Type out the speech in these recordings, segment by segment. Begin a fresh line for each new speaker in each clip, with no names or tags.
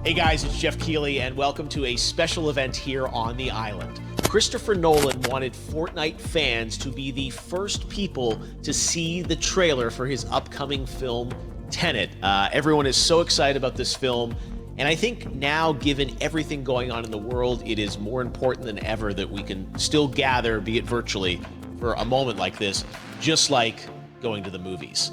Hey guys, it's Geoff Keighley, and welcome to a special event here on the island. Christopher Nolan wanted FORTNITE fans to be the first people to see the trailer for his upcoming film, TENET. Everyone is so excited about this film, and I think now, given everything going on in the world, it is more important than ever that we can still gather, be it virtually, for a moment like this, just like going to the movies.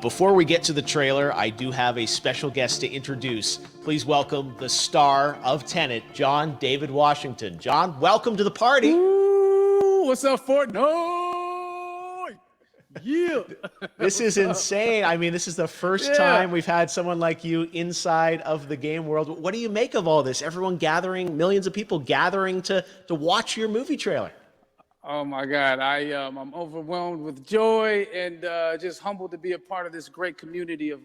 Before we get to the trailer, I do have a special guest to introduce. Please welcome the star of TENET, John David Washington. John, welcome to the party.
Ooh, what's up, FORTNITE? Yeah.
This is insane. I mean, this is the first time we've had someone like you inside of the game world. What do you make of all this? Everyone gathering, millions of people gathering to watch your movie trailer.
Oh my God, I'm overwhelmed with joy and just humbled to be a part of this great community of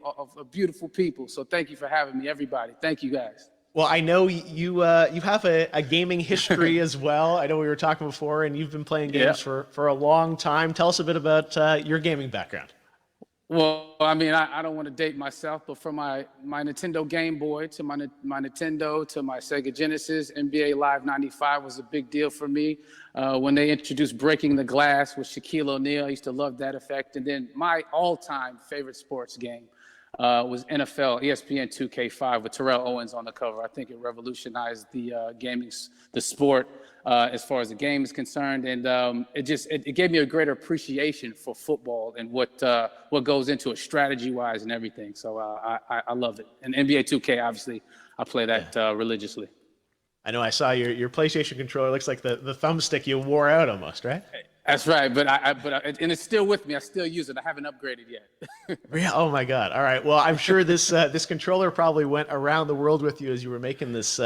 beautiful people. So thank you for having me, everybody. Thank you, guys.
Well, I know you have a gaming history as well. I know we were talking before, and you've been playing games for a long time. Tell us a bit about your gaming background.
Well, I mean, I don't want to date myself, but from my Nintendo Game Boy to my Nintendo to my Sega Genesis, NBA Live 95 was a big deal for me. When they introduced Breaking the Glass with Shaquille O'Neal, I used to love that effect. And then my all-time favorite sports game was NFL ESPN 2K5 with Terrell Owens on the cover. I think it revolutionized the sport as far as the game is concerned, and it gave me a greater appreciation for football and what goes into it strategy-wise and everything. So I love it. And NBA 2K, obviously, I play that religiously.
I know I saw your PlayStation controller. Looks like the thumbstick you wore out almost, right?
That's right, but and it's still with me. I still use it. I haven't upgraded yet.
Oh my God! All right. Well, I'm sure this controller probably went around the world with you as you were making this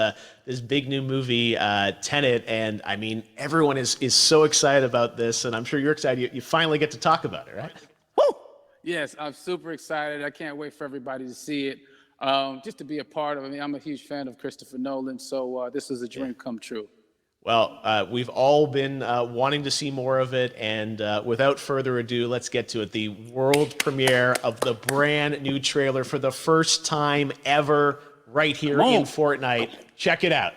big new movie, TENET. And I mean, everyone is so excited about this, and I'm sure you're excited. You finally get to talk about it, right?
Woo! Yes, I'm super excited. I can't wait for everybody to see it. Just to be a part of it. I mean, I'm a huge fan of Christopher Nolan, so this is a dream come true.
Well, we've all been wanting to see more of it, and without further ado, let's get to it. The world premiere of the brand new trailer for the first time ever right here in FORTNITE. Check it out.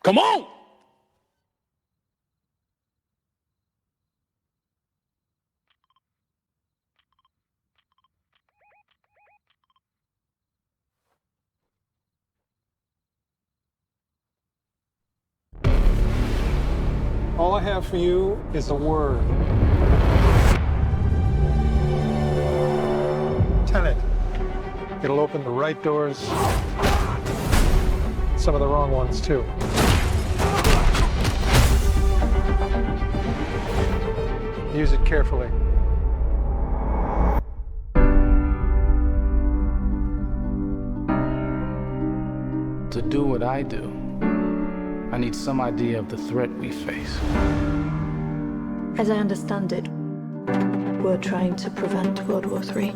Come on!
All I have for you is a word. TENET. It'll open the right doors, some of the wrong ones too. Use it carefully.
To do what I do, I need some idea of the threat we face.
As I understand it, we're trying to prevent World War III.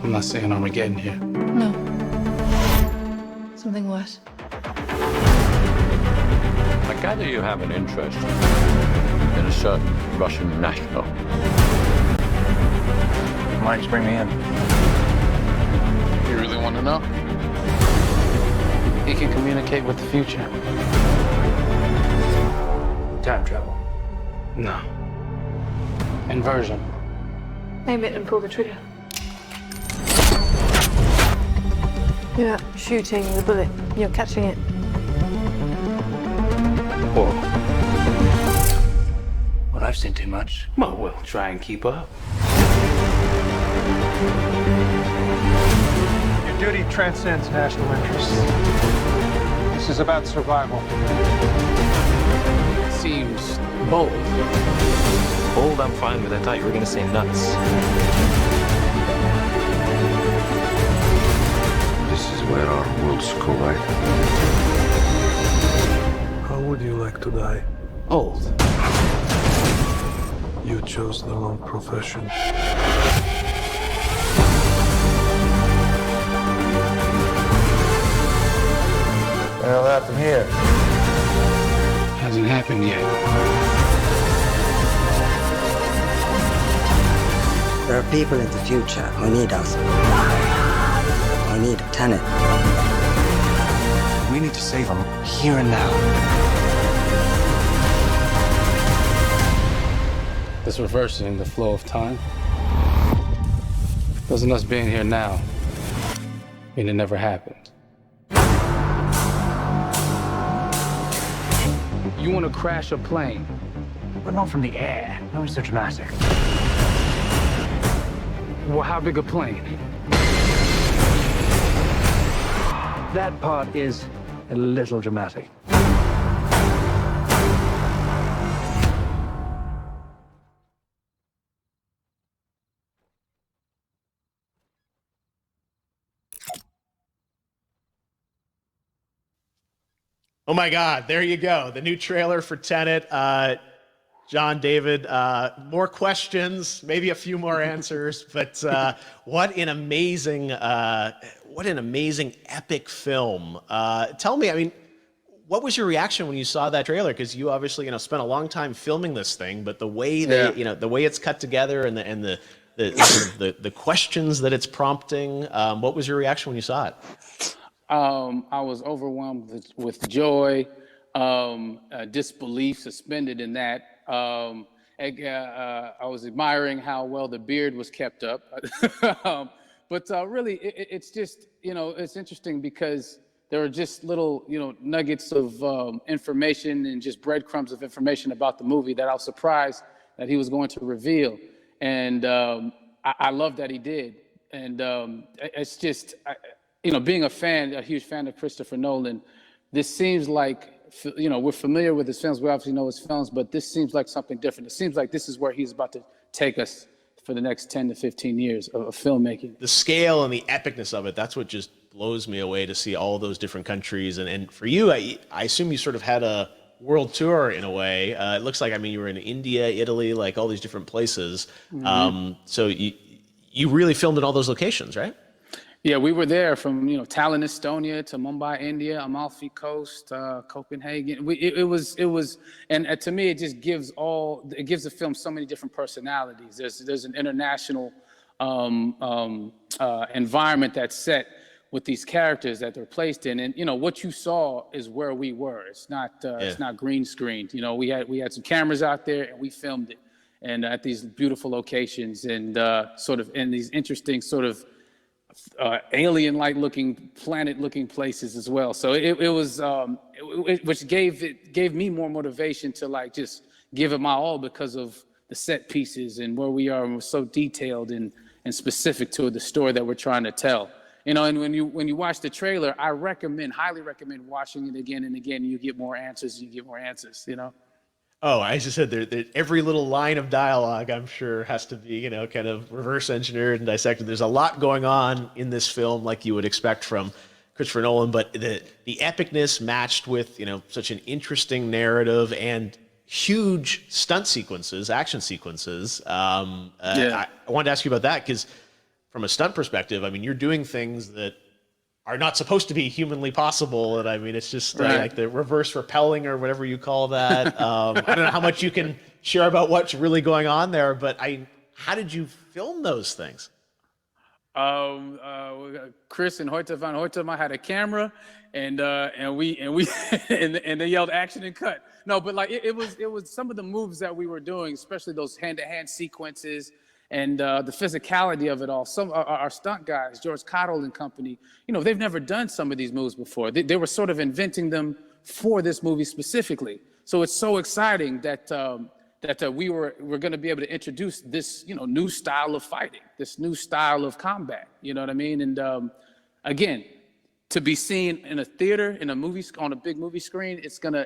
I'm not saying Armageddon here.
No. Something worse.
I gather you have an interest in a certain Russian national.
Why don't you bring me in?
You really want to know? He can communicate with the future.
Time travel.
No. Inversion.
Aim it and pull the trigger. You're not shooting the bullet, you're catching it.
Whoa. Well, I've seen too much.
Well, we'll try and keep up.
Your duty transcends national interests. This is about survival.
Seems bold.
Bold, I'm fine with. I thought you were going to say nuts.
This is where our worlds collide.
How would you like to die?
Old.
You chose the wrong profession.
What'll happen here?
Hasn't happened yet.
There are people in the future who need us. I need TENET.
We need to save him here and now.
This reversing the flow of time doesn't us being here now mean it never happened. You want to crash a plane?
But not from the air. No, it's so dramatic.
Well, how big a plane?
That part is a little dramatic.
Oh my God, there you go. The new trailer for Tenet. John, David, more questions, maybe a few more answers, but what an amazing epic film. Tell me, I mean, what was your reaction when you saw that trailer? Because you obviously, spent a long time filming this thing, but the way the way it's cut together and the questions that it's prompting, what was your reaction when you saw it?
I was overwhelmed with joy, disbelief suspended in that. I was admiring how well the beard was kept up. But really, it's just, it's interesting because there are just little, nuggets of information and just breadcrumbs of information about the movie that I was surprised that he was going to reveal. And I love that he did. And it's just, being a huge fan of Christopher Nolan, this seems like, we're familiar with his films. We obviously know his films, but this seems like something different. It seems like this is where he's about to take us for the next 10 to 15 years of filmmaking.
The scale and the epicness of it, that's what just blows me away, to see all those different countries. And for you, I assume you sort of had a world tour in a way. It looks like, you were in India, Italy, like all these different places. Mm-hmm. So you really filmed in all those locations, right?
Yeah, we were there from Tallinn, Estonia, to Mumbai, India, Amalfi Coast, Copenhagen. It was, and to me, it just gives the film so many different personalities. There's an international environment that's set with these characters that they're placed in, and what you saw is where we were. It's not green screened. We had some cameras out there and we filmed it, and at these beautiful locations and sort of in these interesting sort of alien-like looking, planet-looking places as well. So it was, which gave me more motivation to just give it my all because of the set pieces and where we are, and we're so detailed and specific to the story that we're trying to tell. And when you watch the trailer, I highly recommend watching it again and again. You get more answers. Oh,
I just said every little line of dialogue, I'm sure, has to be, kind of reverse engineered and dissected. There's a lot going on in this film, like you would expect from Christopher Nolan, but the epicness matched with, such an interesting narrative and huge stunt sequences, action sequences. I wanted to ask you about that because from a stunt perspective, you're doing things that are not supposed to be humanly possible. And it's just like the reverse rappelling or whatever you call that. I don't know how much you can share about what's really going on there, but how did you film those things?
Chris and Hoyte van Hoytema had a camera, and they yelled action and cut. No, but it was some of the moves that we were doing, especially those hand-to-hand sequences. And the physicality of it all. Some our stunt guys, George Cottle and company, they've never done some of these moves before. They were sort of inventing them for this movie specifically. So it's so exciting that we're going to be able to introduce this new style of fighting, this new style of combat. You know what I mean? And again, to be seen in a theater, in a movie, on a big movie screen, it's gonna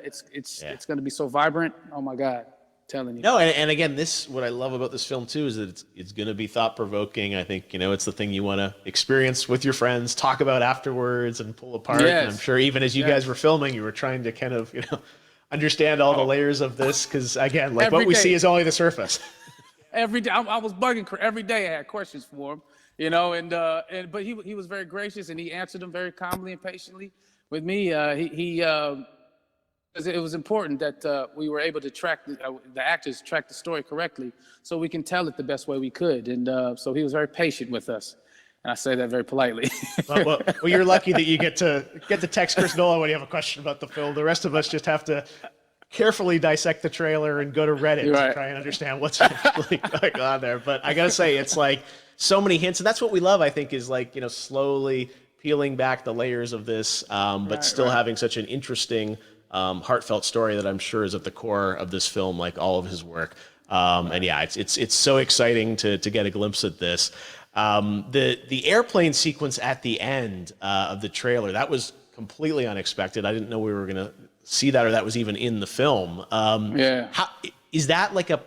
be so vibrant. Oh my God. Telling you.
No, and again, what I love about this film too is that it's going to be thought-provoking. I think it's the thing you want to experience with your friends, talk about afterwards, and pull apart.
Yes.
And I'm sure even as you guys were filming, you were trying to kind of understand all the layers of this, because again, what we see is only the surface.
Every day, I was bugging every day. I had questions for him, but he was very gracious and he answered them very calmly and patiently with me. It was important that we were able to track the actors track the story correctly, so we can tell it the best way we could. And so he was very patient with us. And I say that very politely.
Well, you're lucky that you get to text Chris Nolan when you have a question about the film. The rest of us just have to carefully dissect the trailer and go to Reddit to try and understand what's actually going on there. But I gotta say, it's like so many hints, and that's what we love, I think, is like, slowly peeling back the layers of this, but still having such an interesting, heartfelt story that I'm sure is at the core of this film, like all of his work. And yeah, it's so exciting to get a glimpse at this. The airplane sequence at the end of the trailer, that was completely unexpected. I didn't know we were gonna see that, or that was even in the film. Is that like a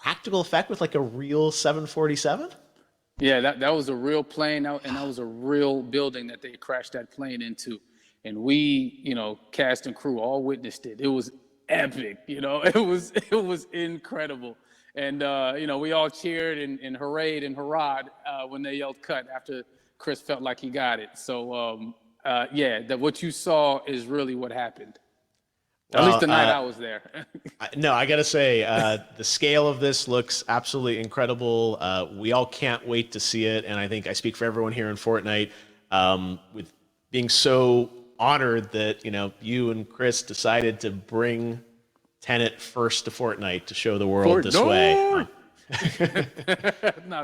practical effect with like a real 747?
Yeah, that was a real plane, and that was a real building that they crashed that plane into. And we, cast and crew all witnessed it. It was epic, it was incredible. And, we all cheered and hurrayed and hurrahed when they yelled cut after Chris felt like he got it. So, what you saw is really what happened. At least the night I was there.
No, I got to say, the scale of this looks absolutely incredible. We all can't wait to see it. And I think I speak for everyone here in Fortnite with being so honored that, you and Chris decided to bring TENET first to Fortnite to show the world this way.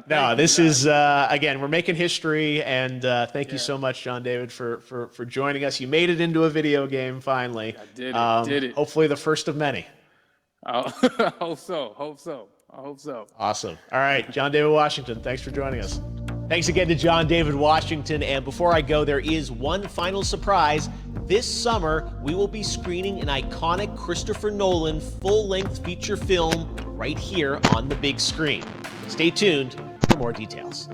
No, this is, again, we're making history, and thank you so much, John David, for joining us. You made it into a video game, finally.
I did it.
Hopefully the first of many.
I hope so.
Awesome. All right, John David Washington, thanks for joining us. Thanks again to John David Washington, and before I go, there is one final surprise. This summer, we will be screening an iconic Christopher Nolan full-length feature film right here on the big screen. Stay tuned for more details.